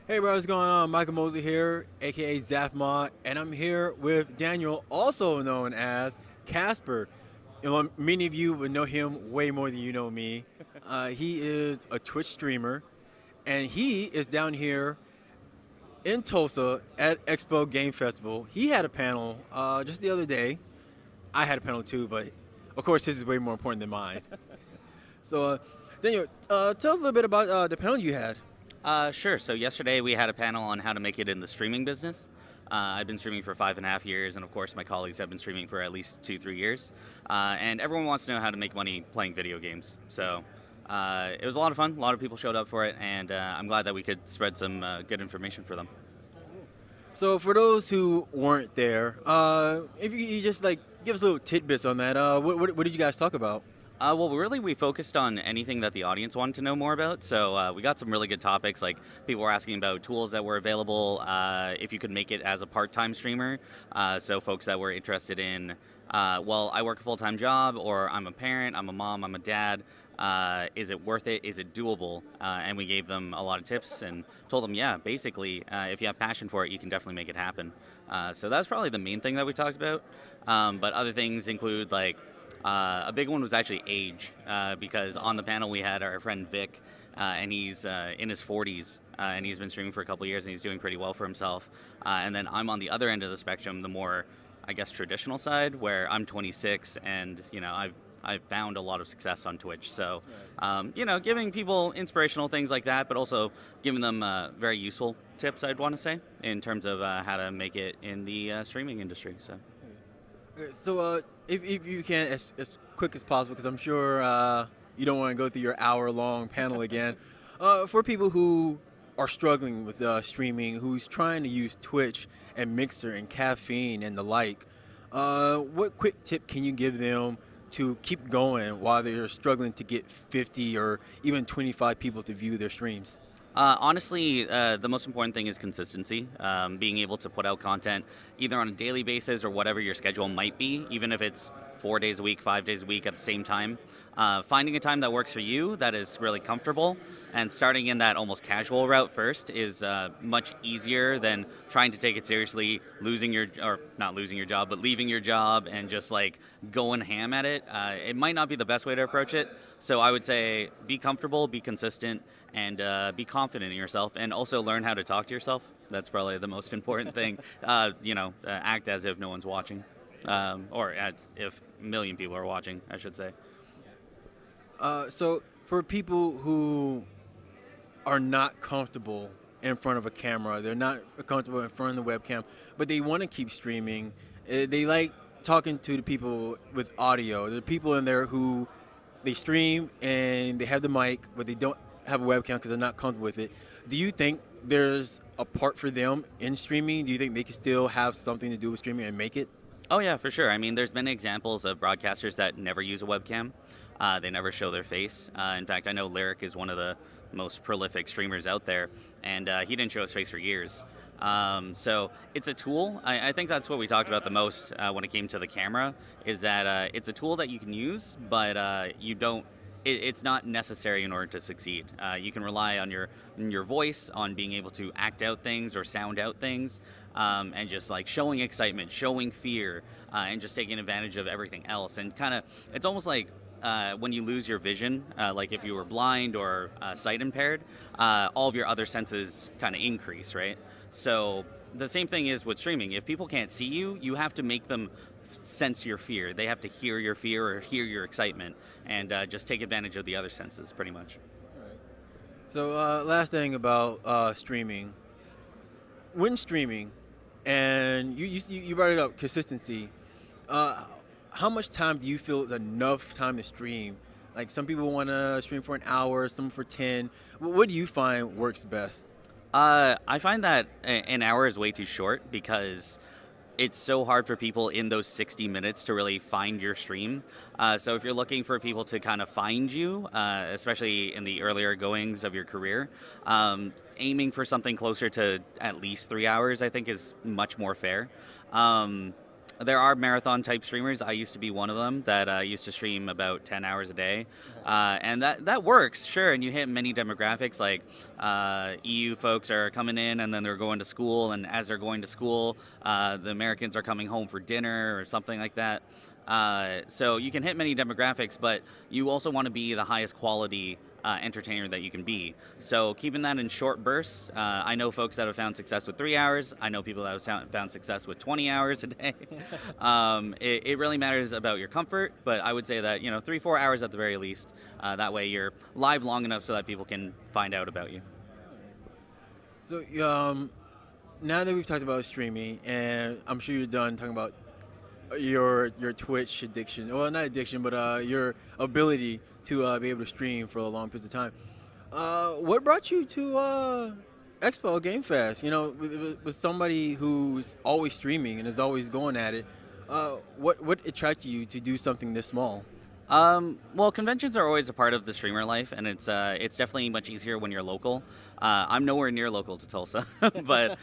Hey, bro, what's going on? Michael Mosley here, aka Zaphmod, and I'm here with Daniel, also known as Casper. Many of you would know him way more than you know me. He is a Twitch streamer, and he is down here in Tulsa at XPO Game Festival. He had a panel just the other day. I had a panel too, but of course his is way more important than mine. So, Daniel, tell us a little bit about the panel you had. Sure. So yesterday we had a panel on how to make it in the streaming business. I've been streaming for 5.5 years, and of course my colleagues have been streaming for at least 2, 3 years. And everyone wants to know how to make money playing video games. So it was a lot of fun. A lot of people showed up for it, and I'm glad that we could spread some good information for them. So for those who weren't there, if you just like give us a little tidbits on that, what did you guys talk about? Well, really, we focused on anything that the audience wanted to know more about. So we got some really good topics, like people were asking about tools that were available, if you could make it as a part-time streamer. So folks that were interested in, well, I work a full-time job, or I'm a parent, I'm a mom, I'm a dad. Is it worth it? Is it doable? And we gave them a lot of tips and told them, yeah, basically, if you have passion for it, you can definitely make it happen. So that was probably the main thing that we talked about. But other things include like, a big one was actually age, because on the panel we had our friend Vic, and he's in his 40s, and he's been streaming for a couple of years, and he's doing pretty well for himself. And then I'm on the other end of the spectrum, the more, I guess, traditional side, where I'm 26, and I've found a lot of success on Twitch. So, giving people inspirational things like that, but also giving them very useful tips, I'd want to say, in terms of how to make it in the streaming industry. So. So if you can, as quick as possible, because I'm sure you don't want to go through your hour-long panel again. For people who are struggling with streaming, who's trying to use Twitch and Mixer and caffeine and the like, what quick tip can you give them to keep going while they're struggling to get 50 or even 25 people to view their streams? Honestly, the most important thing is consistency. Being able to put out content either on a daily basis or whatever your schedule might be, even if it's 4 days a week, 5 days a week at the same time. Finding a time that works for you that is really comfortable and starting in that almost casual route first is much easier than trying to take it seriously, not losing your job, but leaving your job and just like going ham at it. It might not be the best way to approach it. So I would say be comfortable, be consistent, and be confident in yourself, and also learn how to talk to yourself. That's probably the most important thing. Act as if no one's watching, or as if a million people are watching, I should say. So for people who are not comfortable in front of a camera, they're not comfortable in front of the webcam, but they want to keep streaming. They like talking to the people with audio. There are people in there who they stream and they have the mic, but they don't have a webcam because they're not comfortable with it. Do you think there's a part for them in streaming? Do you think they can still have something to do with streaming and make it? Oh yeah, for sure. I mean, there's many examples of broadcasters that never use a webcam. They never show their face. In fact, I know Lyric is one of the most prolific streamers out there, and he didn't show his face for years. So it's a tool. I think that's what we talked about the most when it came to the camera, is that it's a tool that you can use, but you don't. It's not necessary in order to succeed. You can rely on your voice, on being able to act out things or sound out things, and just like showing excitement, showing fear, and just taking advantage of everything else. And kind of, it's almost like when you lose your vision, like if you were blind or sight impaired, all of your other senses kind of increase, right? So the same thing is with streaming. If people can't see you, you have to make them sense your fear. They have to hear your fear or hear your excitement, and just take advantage of the other senses, pretty much. So last thing about streaming. When streaming, and you brought it up, consistency. How much time do you feel is enough time to stream? Like some people want to stream for an hour, some for 10. What do you find works best? I find that an hour is way too short because it's so hard for people in those 60 minutes to really find your stream. So if you're looking for people to kind of find you, especially in the earlier goings of your career, aiming for something closer to at least 3 hours, I think, is much more fair. There are marathon type streamers. I used to be one of them that used to stream about 10 hours a day. And that works, sure. And you hit many demographics, like EU folks are coming in and then they're going to school. And as they're going to school, the Americans are coming home for dinner or something like that. So you can hit many demographics, but you also want to be the highest quality entertainer that you can be. So keeping that in short bursts, I know folks that have found success with 3 hours. I know people that have found success with 20 hours a day. It really matters about your comfort, but I would say that 3-4 hours at the very least. That way you're live long enough so that people can find out about you. So now that we've talked about streaming, and I'm sure you're done talking about your Twitch addiction, well, not addiction, but your ability to be able to stream for a long period of time. What brought you to XPO Gamefest? With somebody who's always streaming and is always going at it. What attracted you to do something this small? Well, conventions are always a part of the streamer life, and it's definitely much easier when you're local. I'm nowhere near local to Tulsa, but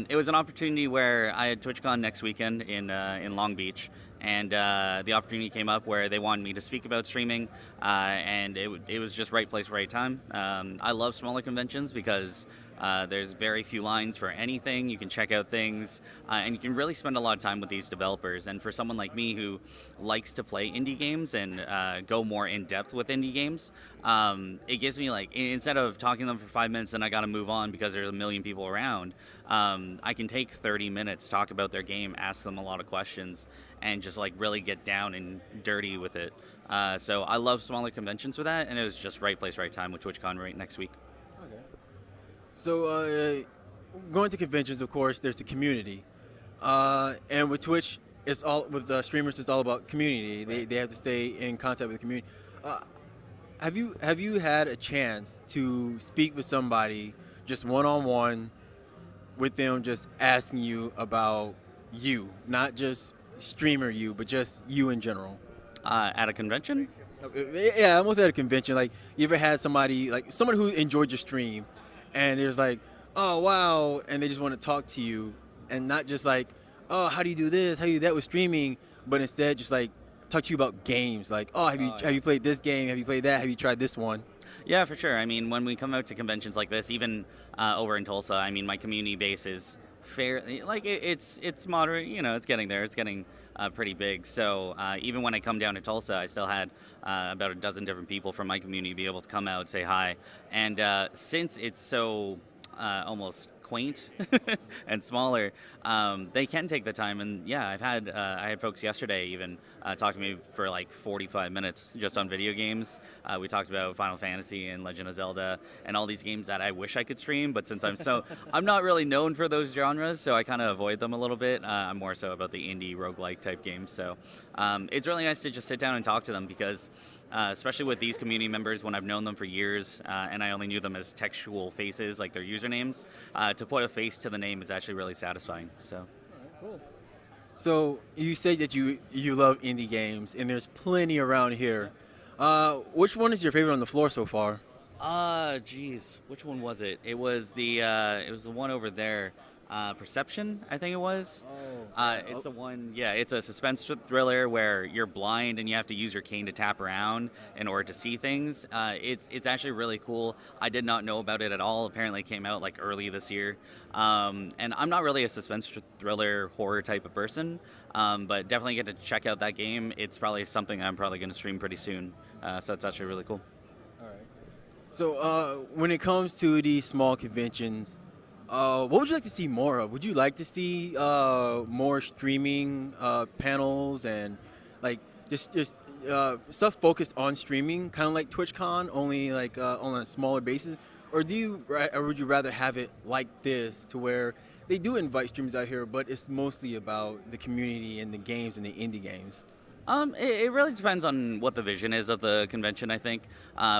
it was an opportunity where I had TwitchCon next weekend in Long Beach, and the opportunity came up where they wanted me to speak about streaming, and it was just right place, right time. I love smaller conventions because there's very few lines for anything. You can check out things, and you can really spend a lot of time with these developers. And for someone like me who likes to play indie games and go more in depth with indie games, it gives me, like, instead of talking to them for 5 minutes and I got to move on because there's a million people around, I can take 30 minutes, talk about their game, ask them a lot of questions, and just like really get down and dirty with it. So I love smaller conventions for that, and it was just right place, right time with TwitchCon right next week. So, going to conventions, of course, there's the community, and with Twitch, it's all with streamers. It's all about community. They have to stay in contact with the community. Have you had a chance to speak with somebody just one-on-one with them, just asking you about you, not just streamer you, but just you in general? At a convention? Yeah, almost at a convention. Like, you ever had somebody, like someone who enjoyed your stream, and there's like, oh wow, and they just want to talk to you, and not just like, oh, how do you do this, how do you do that with streaming, but instead just like talk to you about games, like, oh, have you played this game, have you played that, have you tried this one? Yeah, for sure. I mean, when we come out to conventions like this, even over in Tulsa, I mean, my community base is fair, like it's moderate, it's getting there, it's getting pretty big. So even when I come down to Tulsa, I still had about a dozen different people from my community be able to come out, say hi. And since it's so almost quaint and smaller, they can take the time. And yeah, I had folks yesterday even talk to me for like 45 minutes just on video games. We talked about Final Fantasy and Legend of Zelda and all these games that I wish I could stream, but since I'm not really known for those genres, so I kind of avoid them a little bit. I'm more so about the indie roguelike type games. So it's really nice to just sit down and talk to them because especially with these community members, when I've known them for years and I only knew them as textual faces, like their usernames, to put a face to the name is actually really satisfying. So, All right, cool. So you say that you love indie games, and there's plenty around here. Which one is your favorite on the floor so far? Geez, which one was it? It was the one over there. Perception, I think it was. It's the one, yeah, it's a suspense thriller where you're blind and you have to use your cane to tap around in order to see things. It's actually really cool. I did not know about it at all. Apparently it came out like early this year. And I'm not really a suspense thriller horror type of person, but definitely get to check out that game. It's probably something I'm probably going to stream pretty soon. So it's actually really cool. All right. So when it comes to these small conventions, what would you like to see more of? Would you like to see more streaming panels and like just stuff focused on streaming, kind of like TwitchCon, only like on a smaller basis? Or would you rather have it like this, to where they do invite streamers out here, but it's mostly about the community and the games and the indie games? It really depends on what the vision is of the convention, I think.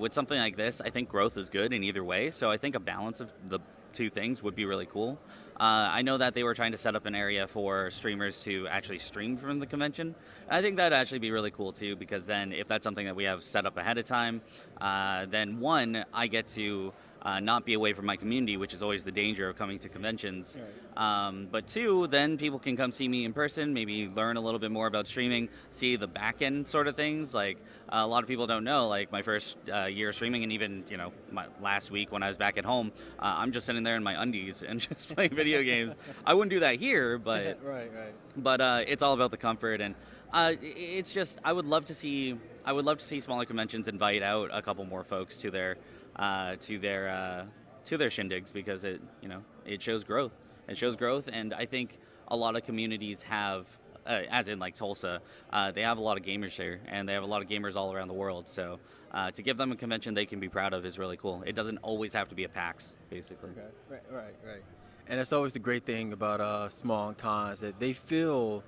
With something like this, I think growth is good in either way. So I think a balance of the two things would be really cool. I know that they were trying to set up an area for streamers to actually stream from the convention. I think that'd actually be really cool too, because then if that's something that we have set up ahead of time, then one, I get to not be away from my community, which is always the danger of coming to conventions. Right. But two, then people can come see me in person, maybe learn a little bit more about streaming, see the back end sort of things. Like a lot of people don't know, like my first year of streaming, and even my last week when I was back at home, I'm just sitting there in my undies and just playing video games. I wouldn't do that here, but right. but it's all about the comfort, and it's just I would love to see smaller conventions invite out a couple more folks to their shindigs, because it shows growth. It shows growth, and I think a lot of communities have, as in like Tulsa, they have a lot of gamers here, and they have a lot of gamers all around the world. So to give them a convention they can be proud of is really cool. It doesn't always have to be a PAX, basically. Okay. Right. And that's always the great thing about small cons, that they feel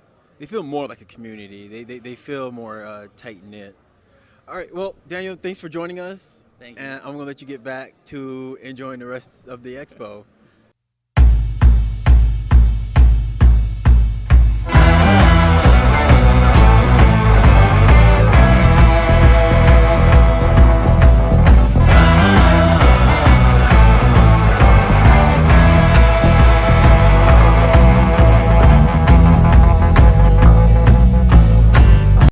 more like a community. They feel more tight knit. All right. Well, Daniel, thanks for joining us. Thank you. And I'm gonna let you get back to enjoying the rest of the expo.